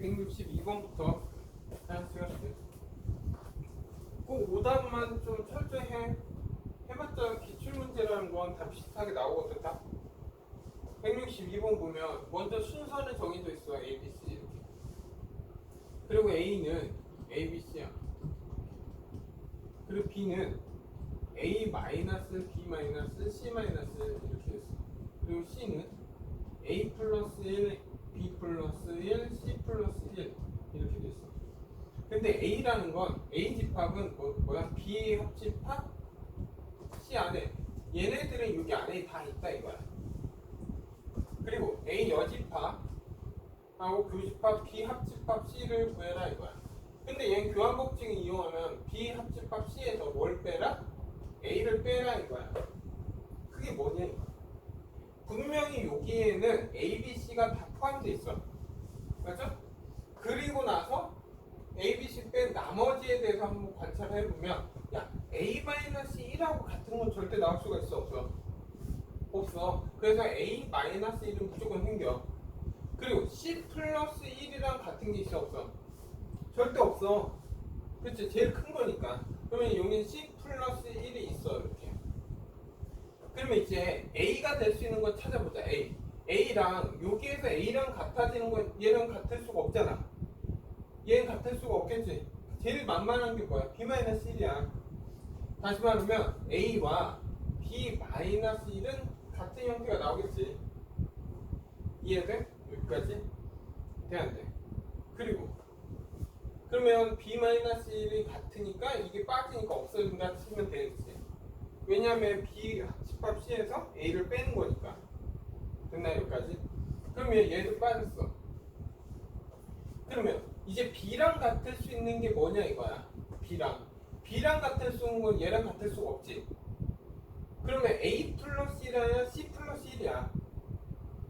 162번부터 하나씩 꼭 오답만 좀 철저히 해봤자 기출문제라는 건 다 비슷하게 나오거든. 다 162번 보면 먼저 순서는 정해져 있어. A, B, C 이렇게. 그리고 A는 A, B, C야. 그리고 B는 A 마이너스 B 마이너스 C 마이너스 이렇게 됐어. 그리고 C는 A 플러스 1, B 플러스 1, C 플러스 1 이렇게 됐어. 근데 A라는 건 A 집합은 뭐야? B 합집합 C 안에 얘네들은 여기 안에 다 있다 이거야. 그리고 A 여집합하고 교집합 B 합집합 C를 구해라 이거야. 근데 얘는 교환법칙을 이용하면 B 합집합 C에서 뭘 빼라? A를 빼라 이거야. 그게 뭐냐 이거야. 분명히 여기에는 A, B, C가 다 포함되어 있어. 맞죠? 그리고 나서 A, B, C 뺀 나머지에 대해서 한번 관찰을 해보면 야 A-1하고 같은 건 절대 나올 수가 있어? 없어? 없어. 그래서 A-1은 무조건 생겨. 그리고 C 플러스 1이랑 같은 게 있어? 없어? 절대 없어. 그치? 제일 큰 거니까. 그러면 여기는 C 플러스 1이 있어 이렇게. 그러면 이제 A가 될 수 있는 건 찾아보자. A랑 여기에서 A랑 같아지는 건 얘랑 같을 수가 없잖아. 얘는 같을 수가 없겠지. 제일 만만한 게 뭐야? B-1이야. 다시 말하면 A와 B-1은 같은 형태가 나오겠지. 이해돼? 여기까지? 돼 안 돼? 그리고 그러면 B-1이 같으니까 이게 빠지니까 없어진다 치면 되겠지. 왜냐하면 B 집합 C에서 A를 빼는 거니까. 됐나 여기까지? 그러면 얘도 빠졌어. 그러면 이제 B랑 같을 수 있는 게 뭐냐 이거야. B랑 같을 수 있는 건 얘랑 같을 수가 없지. 그러면 A 플러스 1이야 C 플러스 1이야.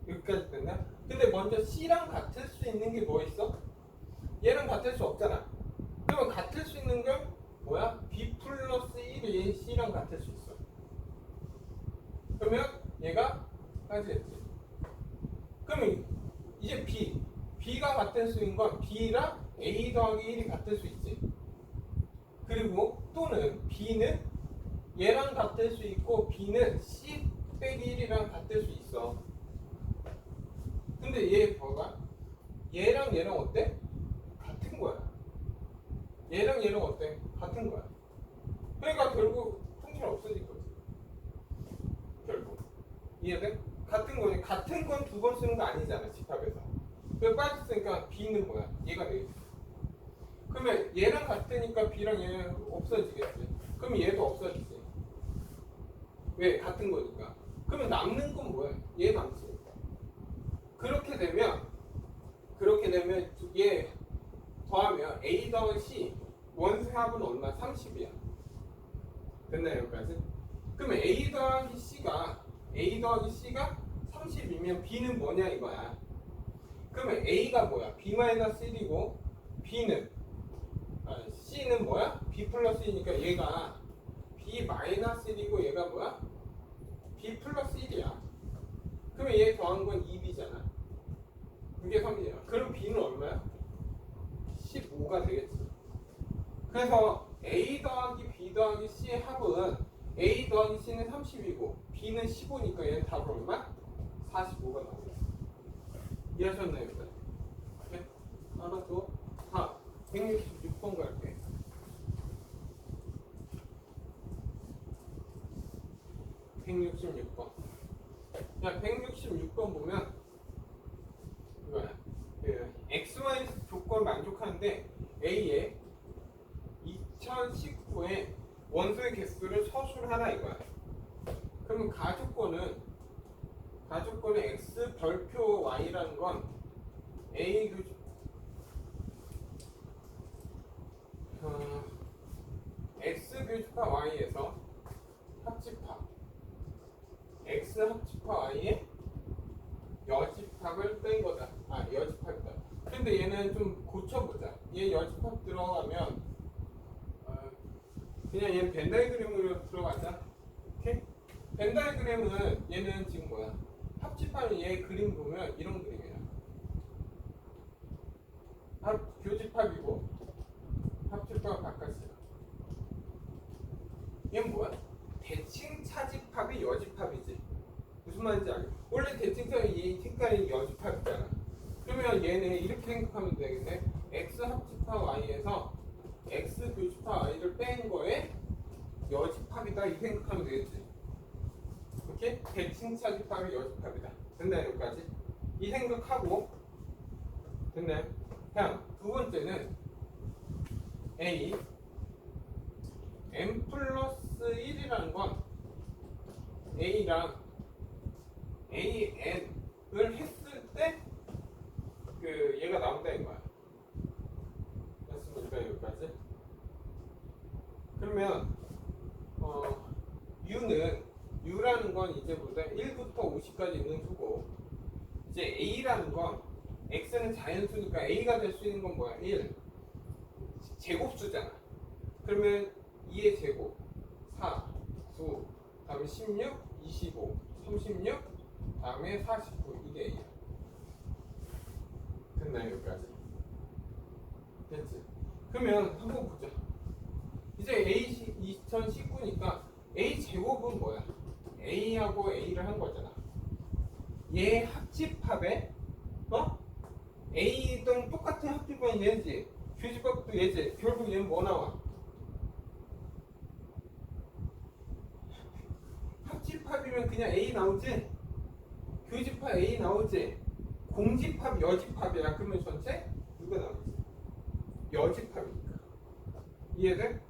여기까지 됐나? 근데 먼저 C랑 같을 수 있는 게 뭐 있어? 얘랑 같을 수 없잖아. 그러면 같을 수 있는 건 뭐야? B 플러스 1이 C랑 같을 수 있어. 그러면 얘가 빠지겠지. 그러면 이제 B가 같을 수 있는 건 B랑 A 더하기 1이 같을 수 있지. 그리고 또는 B는 얘랑 같을 수 있고 B는 C 빼기 1이랑 같을 수 있어. 근데 얘 봐봐. 얘랑 어때? 같은 거야. 얘랑 어때? 같은 거야. 그러니까 결국 통일 없어질 거지. 결국. 이해돼? 같은 거니. 같은 건 두 번 쓰는 거 아니잖아. 집합에서. 그래서 빠졌으니까 B는 뭐야? 얘가 되겠지. 그러면 얘랑 같으니까 B랑 얘는 없어지겠지. 그러면 얘도 없어지지. 왜? 같은 거니까. 그러면 남는 건 뭐야? 얘 남지. 그렇게 되면 얘 더하면 A 더하기 C 원소의 합은 얼마? 30이야. 됐나요 여기까지? 그러면 A 더하기 C가 30이면 B는 뭐냐 이거야. 그러면 A가 뭐야? B-1이고 C는 뭐야? B 플러스 1이니까 얘가 B-1이고 얘가 뭐야? B 플러스 1이야. 그러면 얘 더한 건 2B잖아. 그게 3이야. 그럼 B는 얼마야? 15가 되겠지. 그래서 A 더하기 B 더하기 C의 합은 A 더하기 C는 30이고 B는 15니까 얘는 답은 얼마? 45가 나오겠어. 이해하셨나요? 네? 하나 더. 166번 갈게. 166번. 야, 166번 보면 이거야. XY 조건 만족하는데 A에 2019에 원소의 개수를 서술하라 이거야. 그러면 가족권은 X 별표 Y라는 건 A X 교집합 Y에서 합집합 X 합집합 Y의 여집합을 뺀 거다. 여집합이다. 근데 얘는 좀 고쳐보자. 얘 여집합 들어가면 그냥 얘는 벤다이그램으로 들어가자. 오케이? 벤다이그램은 얘는 지금 뭐야? 합집합은 얘 그림 보면 이런 그림이야. 교집합이고 합집합 바깥이야. 얘는 뭐야? 대칭 차집합이 여집합이지. 무슨 말인지 알겠어? 원래 대칭차는 이 색깔이 여집합이잖아. 그러면 얘네 이렇게 생각하면 되겠네. x 합집합 y에서 x 교집합 y를 뺀 거에 여집합이다 이 생각하면 되겠지. 이렇게 대칭 차집합이 여집합이다. 됐나요? 여기까지? 이 생각하고 됐나요? 그냥 두 번째는 a m 플러스 1이라는 건 a랑 an을 했을 때 그 얘가 나온다는 거야. 됐습니까? 여기까지? 그러면 u라는 건 이제부터 1부터 50까지 있는 수고, 이제 a라는 건 x는 자연수니까 a가 될 수 있는 건 뭐야? 1 제곱수잖아. 그러면 2의 제곱 4, 9, 다음에 16, 25, 36, 다음에 49 이게 a야. 됐나요? 여기까지? 됐지? 그러면 한번 보자. 이제 a 2019니까 a 제곱은 뭐야? a하고 a를 한 거잖아. 얘 합집합에 a랑 똑같은 합집합은 얘지. 교집합도 얘지. 결국 얘는 뭐 나와? 합집합이면 그냥 a 나오지? 교집합 a 나오지? 공집합 여집합이야. 그러면 전체 누가 나오지? 여집합이니까. 이해돼?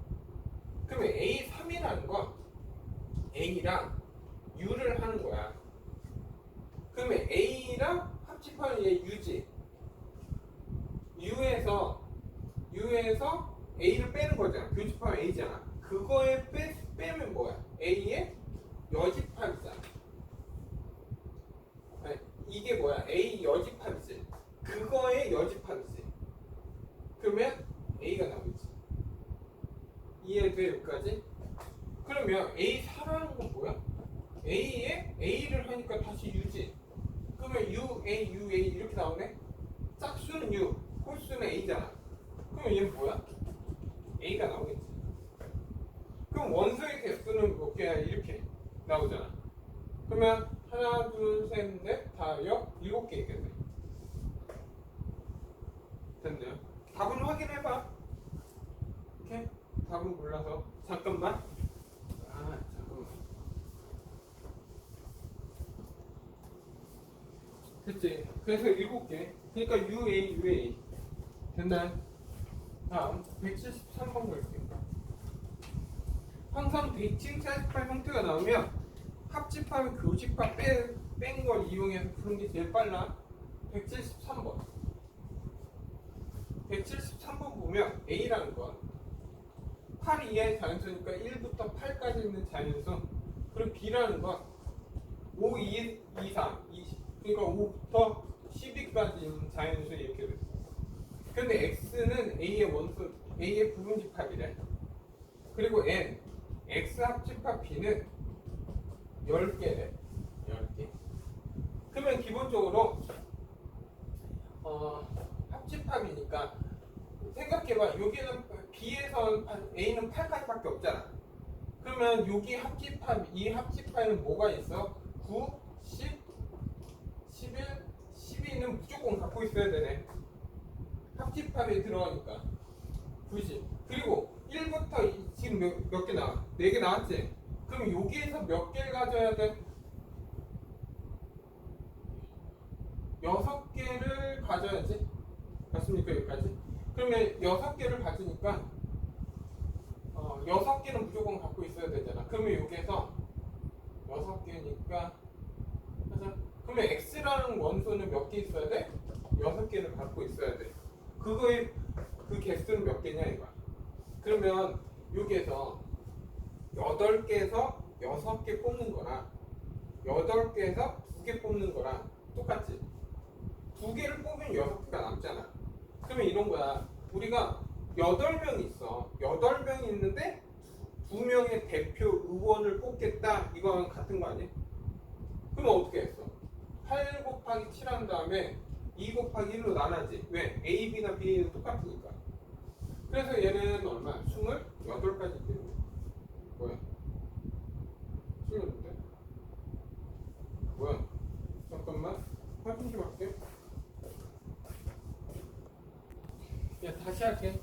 그러면 A3이라는 건 A랑 U를 하는 거야. 그러면 A랑 합집하는 얘 U지. U에서 A를 빼는 거잖아. 교집합 A잖아. 그거에 빼면 뭐야? A의 여집합이잖아. 아니, 이게 뭐야? A 여집합이지. 그거의 여집합이지. 그러면 A가 나오지. 이해돼? 여기까지? 그러면 A4라는 건 뭐야? A에 A를 하니까 다시 U지. 그러면 U, A, U, A 이렇게 나오네? 짝수는 U, 홀수는 A잖아. 그러면 얘는 뭐야? A가 나오겠지. 그럼 원소의 개수는 몇 개야? 이렇게 나오잖아. 그러면 하나, 둘, 셋, 넷, 다, 7개 있겠네. 됐네요. 답은 확인해봐. 오케이? 답은 몰라서 잠깐만. 잠깐만. 됐지? 그래서 7개. 그러니까 UA 됐나요? 다음 173번 볼게요. 항상 대칭 차집합 형태가 나오면 합집합, 교집합 뺀 걸 이용해서 푸는 게 제일 빨라. 173번. 173번 보면 A라는 건 8 이하의 자연수니까 1부터 8까지 있는 자연수. 그리고 B라는 건 5, 2, 2, 3, 20. 그러니까 5부터 12까지 있는 자연수 이렇게 돼. 근데 X는 A의 원수, A의 부분집합이래. 그리고 N, X 합집합 B는 10개래. 10개. 그러면 기본적으로 합집합이니까 생각해봐. 여기는 B에서 A는 8까지밖에 없잖아. 그러면 여기 합집합, 이 합집합에는 뭐가 있어? 9, 10, 11, 12는 무조건 갖고 있어야 되네. 합집합에 들어가니까 90. 그리고 1부터 지금 몇 개 나와? 4개 나왔지? 그럼 여기에서 몇 개를 가져야 돼? 6개를 가져야지. 맞습니까? 여기까지? 그러면 6개를 가지니까 6개는 무조건 갖고 있어야 되잖아. 그러면 여기에서 6개니까 하자. 그러면 X라는 원소는 몇 개 있어야 돼? 6개를 갖고 있어야 돼. 그거의 그 개수는 몇 개냐 이거야. 그러면 여기에서 8개에서 6개 뽑는 거랑 8개에서 2개 뽑는 거랑 똑같지? 2개를 뽑으면 6개가 남잖아. 그러면 이런 거야. 우리가 8명이 있어. 8명이 있는데 2명의 대표 의원을 뽑겠다. 이거랑 같은 거 아니야? 그럼 어떻게 했어? 8 곱하기 7 한 다음에 2 곱하기 1로 나눠지. 왜? A, B나 B는 똑같으니까. 그래서 얘는 얼마? 28가지 되는 거야. 뭐야? 틀렸는데? 뭐야? 잠깐만. 확인 좀 할게. 야, 다시 할게.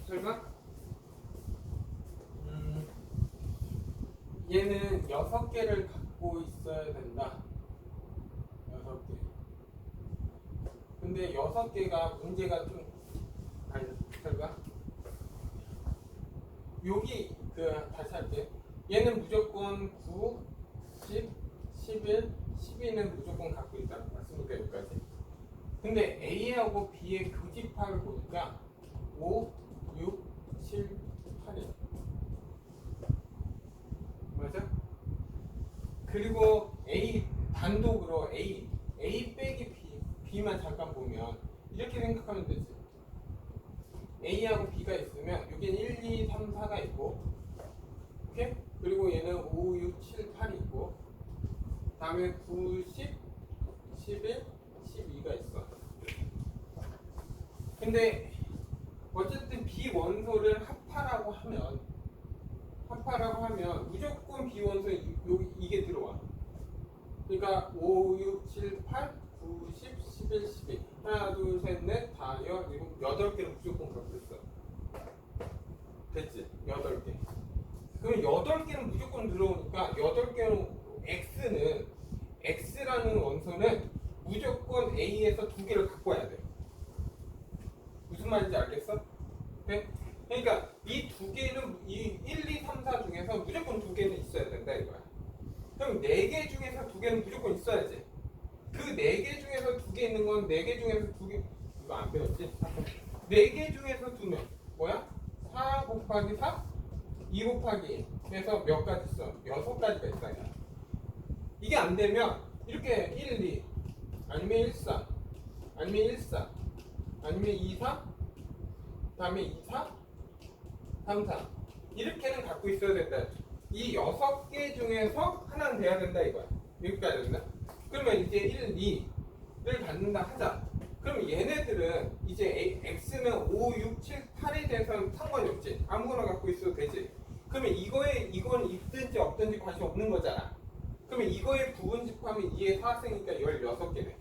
설마? 얘는 6개를 갖고 있어야 된다. 6개. 근데 6개가 문제가 좀, 아니, 설마? 여기, 다시 할게. 얘는 무조건 9, 10, 11, 12는 무조건 갖고 있다. 맞습니까? 여기까지. 근데 A하고 B의 교집합을 보니까 5, 6, 7, 8이야. 맞아? 그리고 A 단독으로 A 빼기 B만 잠깐 보면 이렇게 생각하면 되지. A하고 B가 있으면 여기는 1, 2, 3, 4가 있고, 오케이? 그리고 얘는 5, 6, 7, 8이 있고, 다음에 9, 10, 11, 12가 있어. 근데 어쨌든 비원소를 합하라고 하면 무조건 비원소에 이게 들어와. 그러니까 5, 6, 7, 8, 9, 10, 11, 12 하나, 둘, 셋, 넷, 다, 여, 일곱, 8개는 무조건 갖고 있어. 됐지? 8개. 그럼 8개는 무조건 들어오니까 8개는 X라는 원소는 무조건 A에서 2개를 갖고 와야 돼. 무슨 말인지 알겠어? 네? 그러니까 이 2개는 이 1, 2, 3, 4 중에서 무조건 2개는 있어야 된다 이거야. 그럼 4개 중에서 2개는 무조건 있어야지. 그 4개 중에서 2개 있는 건 4개 중에서 2개, 이거 안 배웠지? 4개 중에서 2명 뭐야? 4 곱하기 4, 2 곱하기 1 그래서 몇 가지 있어? 6가지가 있어야 돼. 이게 안 되면 이렇게 1, 2 아니면 1, 4 아니면 1, 4 아니면 2, 3 다음에 2, 4 3, 4 이렇게는 갖고 있어야 된다. 이 6개 중에서 하나는 돼야 된다 이거야. 여기까지 된다. 그러면 이제 1, 2를 갖는다 하자. 그럼 얘네들은 이제 X는 5, 6, 7, 8에 대해서는 상관이 없지. 아무거나 갖고 있어도 되지. 그러면 이건 있든지 없든지 관심 없는 거잖아. 그러면 이거의 부분집합이 2의 4승이니까 16개네.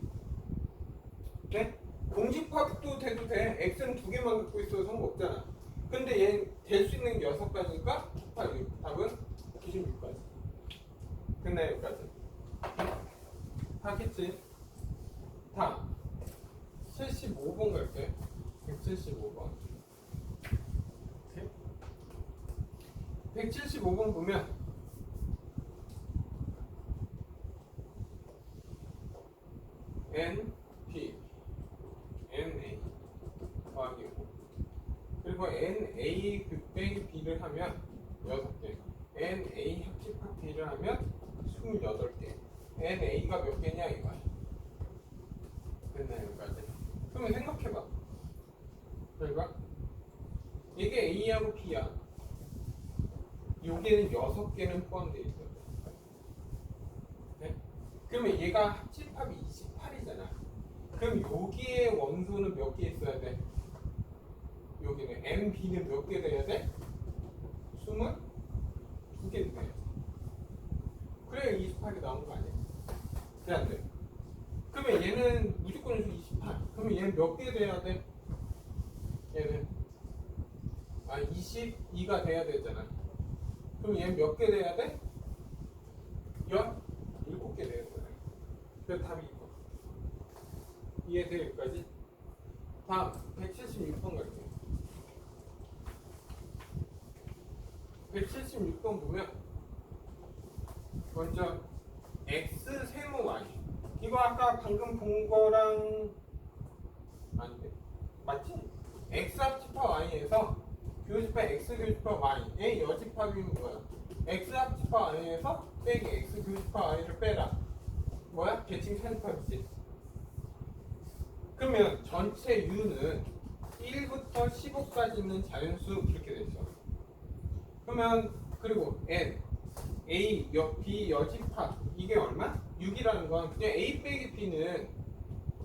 네? 공집합도 돼도 돼. X는 2개만 갖고 있어도 상관없잖아. 근데 얘는 될 수 있는 게 6가지니까 답은 96가지. 끝나요, 여기까지. 하겠지? 다음 75번 갈게. 175번. 175번 보면 N, P, NA 더하기 5 그리고 NA 빼기 B를 하면 6개 NA 합집합 B를 하면 28개 NA가 몇 개냐 이거야. 됐나요 여기까지? 그러면 생각해봐. 그러니까 이게 A하고 B야. 여기는 6개는 포함되어 있어. 네? 그러면 얘가 합집합이 28이잖아. 그럼 여기에 원소는 몇 개 있어야 돼? 여기는 MB는 몇 개 돼야 돼? 22개 돼야지. 그래야 28이 나온 거 아니야? 돼 안 돼? 그러면 얘는 무조건 28. 그러면 얘는 몇 개 돼야 돼? 얘는 22가 돼야 되잖아. 그럼 얘는 몇 개 돼야 돼? 17개 돼야 되잖아. 그래서 답이 이거. 이해돼요 여기까지? 다음 176번 갈게요. 176번 보면 먼저 x 세모 y 이거 아까 방금 본 거랑 아닌데 맞지? x 합집합 y에서 교집합 x 교집합 y의 여집합이 뭐야? x 합집합 y에서 빼기 x 교집합 y를 빼라. 뭐야? 계층 산집합이지. 그러면 전체 u는 1부터 15까지 있는 자연수 이렇게 됐어. 그러면 그리고 n, a, b 여집합 이게 얼마? 6이라는 건 그냥 a 빼기 b는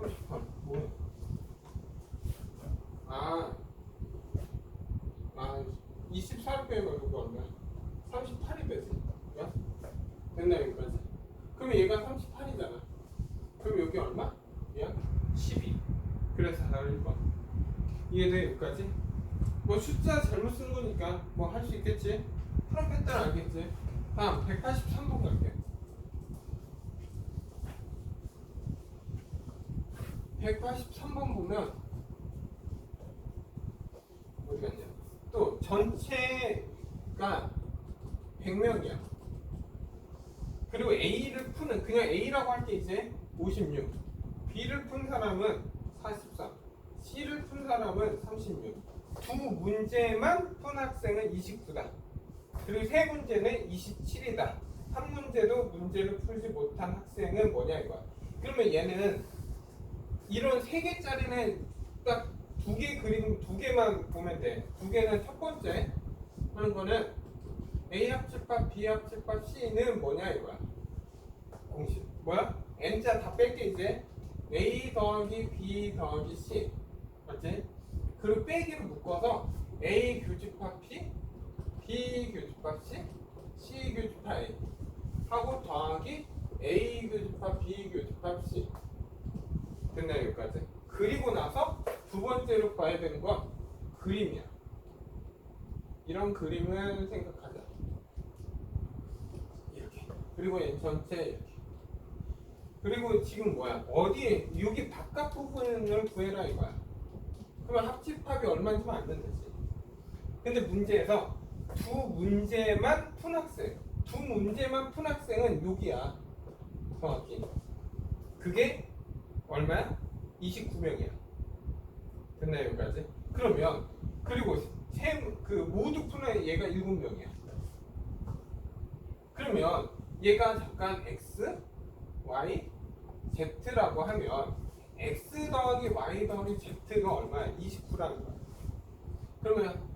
38 뭐야? 아, 24를 빼면 이거 얼마야? 38이 되지? 됐나 여기까지? 그럼 얘가 38이잖아. 그럼 여기 얼마? 얘가 12. 그래서 1번. 이해돼 여기까지? 뭐 숫자 잘못 쓴 거니까 뭐 할 수 있겠지? 풀어 뺐다 알겠지? 다음 183번 갈게. 183번 보면 어디 갔냐? 또 전체가 100명이야. 그리고 A를 푸는 그냥 A라고 할 때 이제 56. B를 푼 사람은 43. C를 푼 사람은 36. 두 문제만 푼 학생은 29다. 그리고 세 문제는 27이다. 한 문제도 문제를 풀지 못한 학생은 뭐냐 이거야. 그러면 얘는 이런 세 개짜리는 딱 두 개 그림 두 개만 보면 돼. 두 개는 첫 번째 하는 거는 A 합집합, B 합집합, C는 뭐냐 이거야. 공식 뭐야? N자 다 뺄게 이제 A 더하기 B 더하기 C 맞지? 그리고 빼기로 묶어서 A 교집합 P, B 교집합 C, C 교집합 A 하고 더하기 A 교집합 B 교집합 C 됐나 여기까지? 그리고 나서 두 번째로 봐야 되는 건 그림이야. 이런 그림을 생각하자. 이렇게. 그리고 얘 전체 이렇게. 그리고 지금 뭐야? 어디에 여기 바깥 부분을 구해라 이거야. 그러면 합집합이 얼마인지 알면 되지. 근데 문제에서 두 문제만 푼 학생. 두 문제만 푼 학생은 여기야. 정확히. 그게 얼마야? 29명이야. 됐나요 여기까지? 그러면 그리고 그 모두 푸는 얘가 7명이야. 그러면 얘가 잠깐 x, y, z라고 하면 x 더하기 y 더하기 z가 얼마야? 29라는 거야. 그러면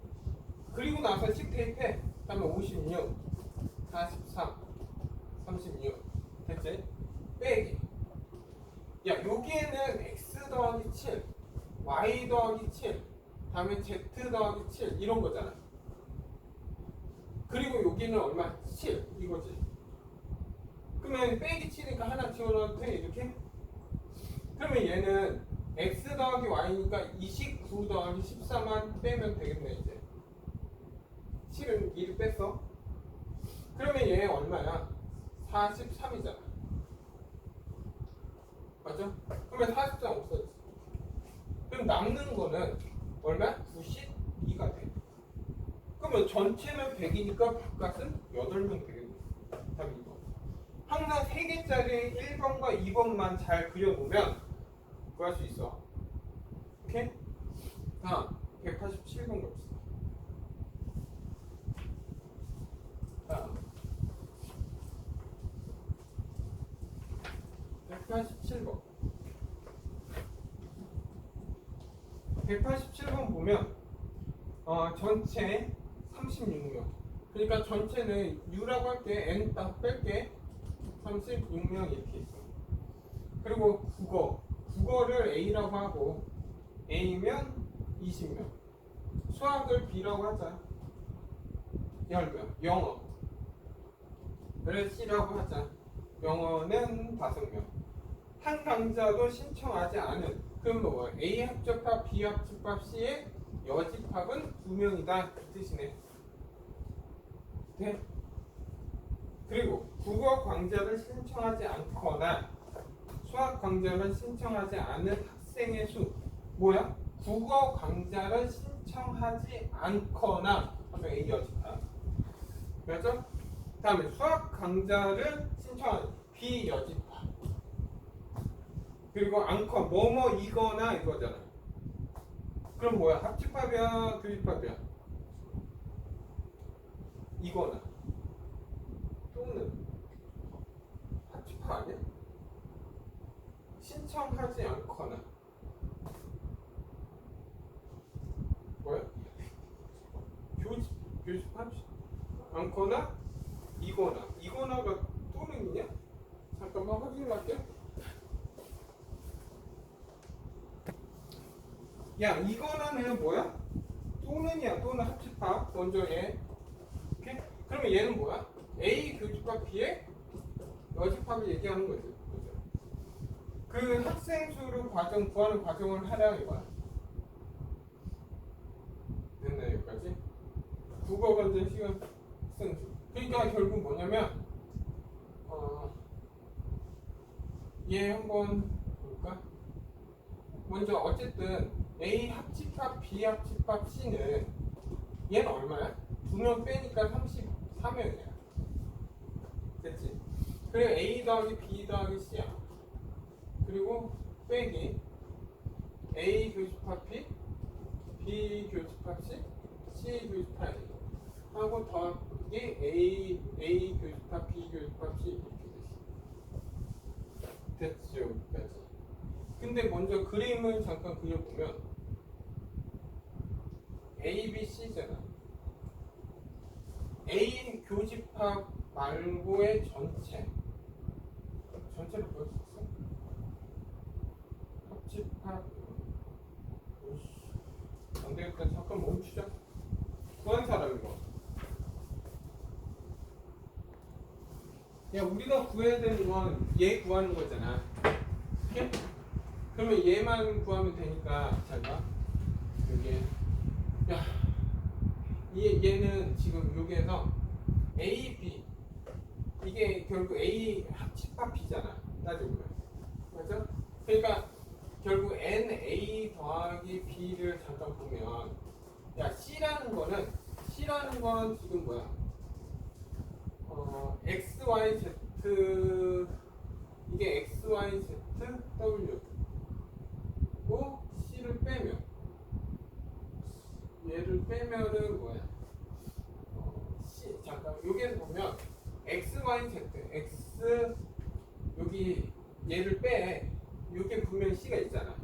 그리고 나서 10 대입해. 그다음에 56, 43, 36 됐지? 빼기. 야 여기에는 x 더하기 7, y 더하기 7, 다음에 z 더하기 7 이런 거잖아. 그리고 여기는 얼마? 7 이거지. 그러면 빼기 7이니까 하나 지워놔도 돼 이렇게? 그러면 얘는 x 더하기 y니까 29 더하기 14만 빼면 되겠네 이제. 7은 1을 뺐어. 그러면 얘 얼마야? 43이잖아. 맞죠? 그러면 43 없어졌어. 그럼 남는 거는 얼마야? 92가 돼. 그러면 전체는 100이니까 바깥은 8명 되겠네. 답이 2번. 항상 3개짜리 1번과 2번만 잘 그려놓으면 구할 수 있어. 오케이? 다음 187번 갑시다. 다음 187번. 187번 보면 전체 36명. 그러니까 전체는 U라고 할게. N 딱 뺄게. 36명 이렇게 있어. 그리고 국어를 A라고 하고 A면 20명. 수학을 B라고 하자. 10명. 영어를 C라고 하자. 영어는 5명. 한 강좌도 신청하지 않은. 그럼 뭐 A 합집합, B 합집합, C의 여집합은 2명이다 그 뜻이네. 네? 그리고 국어 강좌를 신청하지 않거나 수학 강좌를 신청하지 않은 학생의 수 뭐야? 국어 강좌를 신청하지 않거나 하면 A 여집합 맞죠? 다음에 수학 강좌를 신청하는 B 여집합 그리고 않거 뭐뭐이거나 이거잖아. 그럼 뭐야? 합집합이야? 교집합이야? 이거나 또는 합집합 아니야? 신청하지 않거나 뭐야? 교집합 않거나 이거나가 또는이냐? 잠깐만 확인할게. 야 이거는 뭐야? 또는이야. 또는 합집합. 먼저 얘. 오케이? 그러면 얘는 뭐야? A 교집합 B의 여집합을 얘기하는 거지. 그죠? 그 학생 수를 구하는 과정을 하라 이거야. 됐나 여기까지? 국어 관전 시간 학생 수. 그러니까 결국 뭐냐면 얘 한번 볼까? 먼저 어쨌든 A 합집합 B 합집합 C는 얘는 얼마야? 2명 빼니까 34명이야. 됐지? 그리고 A 더하기 B 더하기 C야. 그리고 빼기 A 교집합 B, B 교집합 C, C 교집합 A 하고 더하기 A 교집합 B 교집합 C 이렇게 됐죠. 여기까지. 근데 먼저 그림을 잠깐 그려보면 A, B, C잖아. A 교집합 말고의 전체를 보여줄 수 있어? 합집합 안 되겠다. 잠깐 멈추자. 구한 사람 이거. 야 우리가 구해야 되는 건 얘 구하는 거잖아. 오케이? 그러면 얘만 구하면 되니까 잘 봐. 여기 야 얘는 지금 여기에서 A, B 이게 결국 A 합집합 B잖아. 따져보면 맞아? 그러니까 결국 NA 더하기 B를 잠깐 보면 야 C라는 건 지금 뭐야? X, Y, Z 이게 X, Y, Z, W 고 C를 빼면 얘를 빼면은 뭐야? C 잠깐 여기에서 보면 X, Y, Z X 여기 얘를 빼 여기 분명히 C가 있잖아.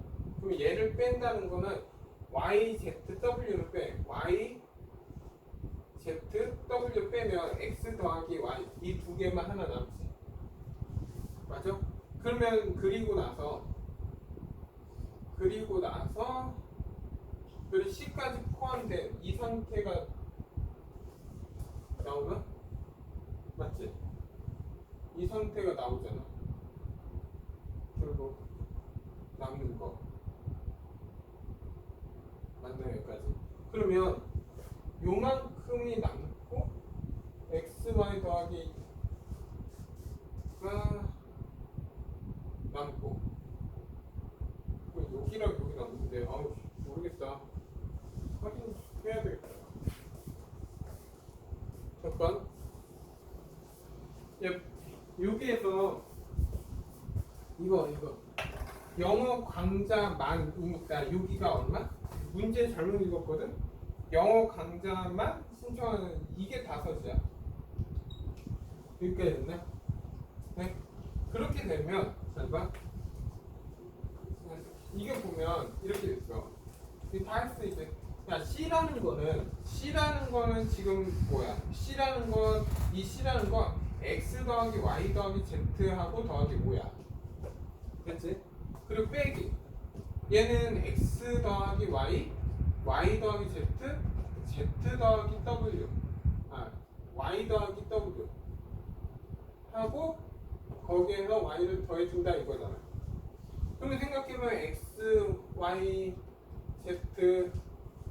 그럼 얘를 뺀다는 거는 Y, Z, W를 빼 Y, Z, W 빼면 X 더하기 Y 이 두 개만 하나 남지. 맞아? 그러면 그리고 나서 그리고 C까지 포함된 이 상태가 나오나? 맞지? 이 상태가 나오잖아. 결국 남는 거 맞나요? 여기까지? 그러면 요만큼이 남고 x, y 더하기가 남고 여기랑 여기 남는데 아우 모르겠다. 확인해야 되겠다. 잠깐 여기에서 이거 영어 강좌만이니까 여기가 얼마? 문제 잘못 읽었거든? 영어 강좌만 신청하는 이게 5이야. 여기까지 됐나? 네? 그렇게 되면 잘 봐. 이게 보면 이렇게 됐어. 다 했어 이제. 야 C라는 거는 지금 뭐야? C라는 건 X 더하기 Y 더하기 Z하고 더하기 5야. 됐지? 그리고 빼기 얘는 X 더하기 Y Y 더하기 Z Z 더하기 W Y 더하기 W 하고 거기에서 Y를 더해준다 이거잖아. 그러면 생각해보면 X, Y, Z,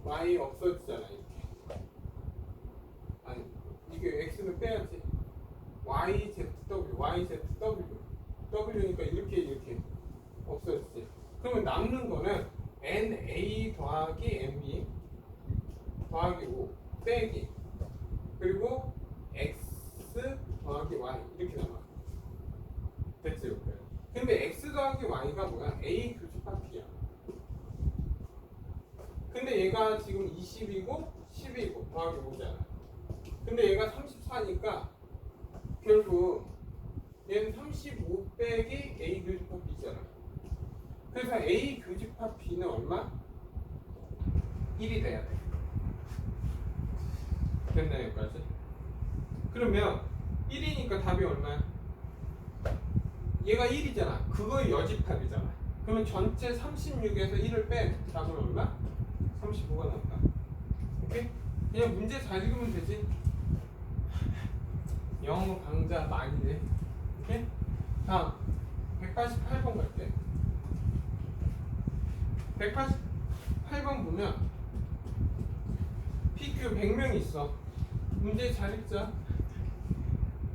Y 없어지잖아 이렇게. 아니 이게 X는 빼야지. Y, Z, W, Y, Z, W W니까 이렇게 없어지지. 그러면 남는 거는 NA 더하기 NB 더하기 5 빼기 그리고 X 더하기 Y 이렇게 남아. 됐지? 근데 X 더하기 Y가 뭐야? A 교집합 B야. 근데 얘가 지금 20이고 10이고 더하기 5잖아. 근데 얘가 34니까 결국 얘는 35 빼기 A 교집합 B잖아. 그래서 A 교집합 B는 얼마? 1이 돼야 돼. 됐나요? 여기까지? 그러면 1이니까 답이 얼마야? 얘가 1이잖아. 그거의 여집합이잖아. 그러면 전체 36에서 1을 빼 답은 얼마? 35가 나온다. 오케이? 그냥 문제 잘 읽으면 되지. 영어 강좌 많이네. 오케이? 다음 188번 갈게. 188번 보면 PQ 100명이 있어. 문제 잘 읽자.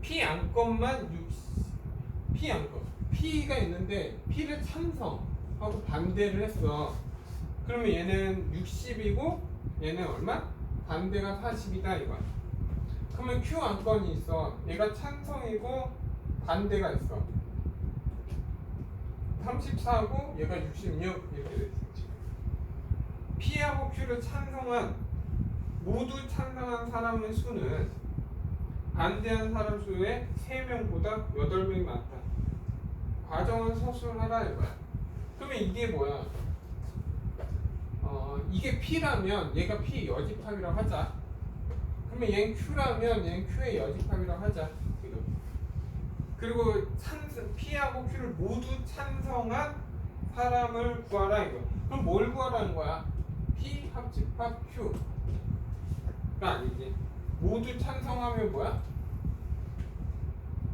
P 안건만 P 안건 P가 있는데 P를 찬성하고 반대를 했어. 그러면 얘는 60이고 얘는 얼마? 반대가 40이다 이거야. 그러면 Q 안건이 있어. 얘가 찬성이고 반대가 있어. 34고 얘가 66 이렇게 됐어. P하고 Q를 찬성한 모두 찬성한 사람의 수는 반대한 사람 수의 3명보다 8명이 많다. 과정을 서술하라 이거야. 그러면 이게 뭐야? 이게 P라면 얘가 P 여집합이라고 하자. 그러면 얘는 Q라면 얘는 Q의 여집합이라고 하자. 지금. 그리고 P하고 Q를 모두 찬성한 사람을 구하라 이거. 그럼 뭘 구하라는 거야? P 합집합 Q가 아니지. 모두 찬성하면 뭐야?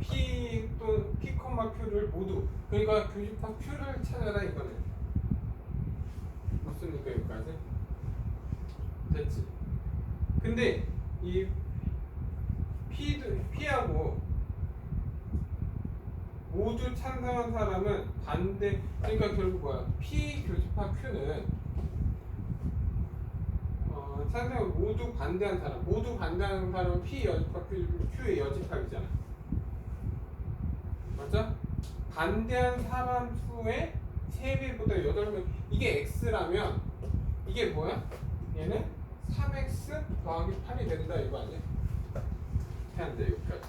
P 또 P, Q를 모두. 그러니까 교집합 Q를 찾아라 이거네. 맞습니까 여기까지? 됐지. 근데 이 P하고 모두 찬성한 사람은 반대. 그러니까 결국 뭐야? P 교집합 Q는 찬성 모두 반대한 사람. 모두 반대하는 사람은 P 여집합 Q의 여집합이잖아. 맞죠? 반대한 사람 수의 3배보다 8명. 이게 X라면 이게 뭐야? 얘는 3X 더하기 8이 된다 이거 아니야? 해야 돼 여기까지.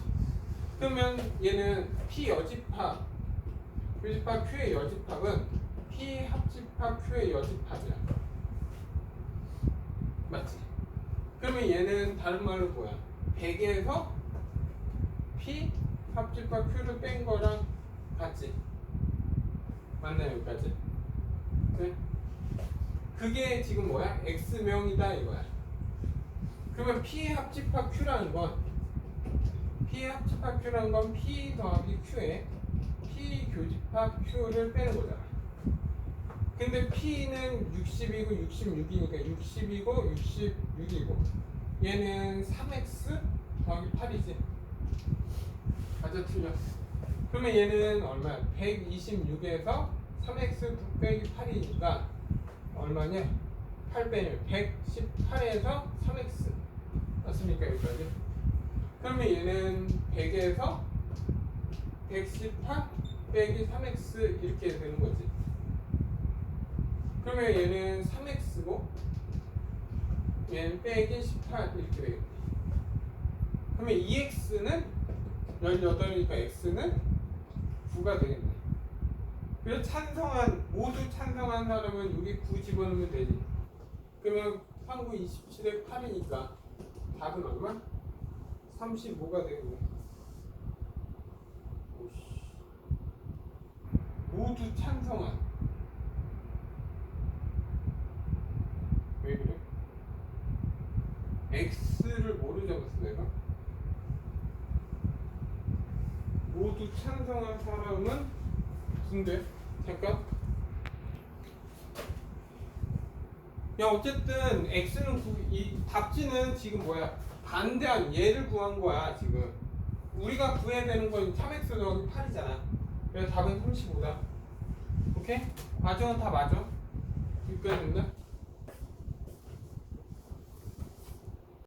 그러면 얘는 P 여집합 교집합 Q의 여집합은 P 합집합 Q의 여집합이야. 맞지? 그러면 얘는 다른 말로 뭐야? 100에서 P 합집합 Q를 뺀 거랑 같지? 맞나요 여기까지? 네? 그게 지금 뭐야? X명이다 이거야. 그러면 P 합집합 Q라는 건 P 합집합 Q라는 건 P 더하기 Q에 P 교집합 Q를 빼는 거잖아. 근데 P는 60이고 66이니까 60이고 66이고 얘는 3X 더하기 8이지. 맞아 틀렸어. 그러면 얘는 얼마야? 126에서 3X 빼기 8이니까 얼마냐? 8 빼면 118에서 3X 맞습니까 여기까지? 그러면 얘는 100에서 118 빼기 3X 이렇게 되는 거지. 그러면 얘는 3X고 얘는 빼기 18 이렇게 되겠네. 그러면 2X는 18이니까 X는 9가 되겠네. 그래서 모두 찬성한 사람은 여기 9 집어넣으면 되지. 그러면 3, 9, 27에 8이니까 답은 얼마? 35가 되겠네. 오씨. 모두 찬성한. 왜 그래? X를 뭐로 적었어 내가? 모두 찬성한 사람은 무슨데? 잠깐. 야 어쨌든 X는 이 답지는 지금 뭐야? 반대한 얘를 구한 거야 지금. 우리가 구해야 되는 건 3X 더하기 8이잖아. 그래서 답은 35다. 오케이? 과정은 다 맞아. 여기까지 된다.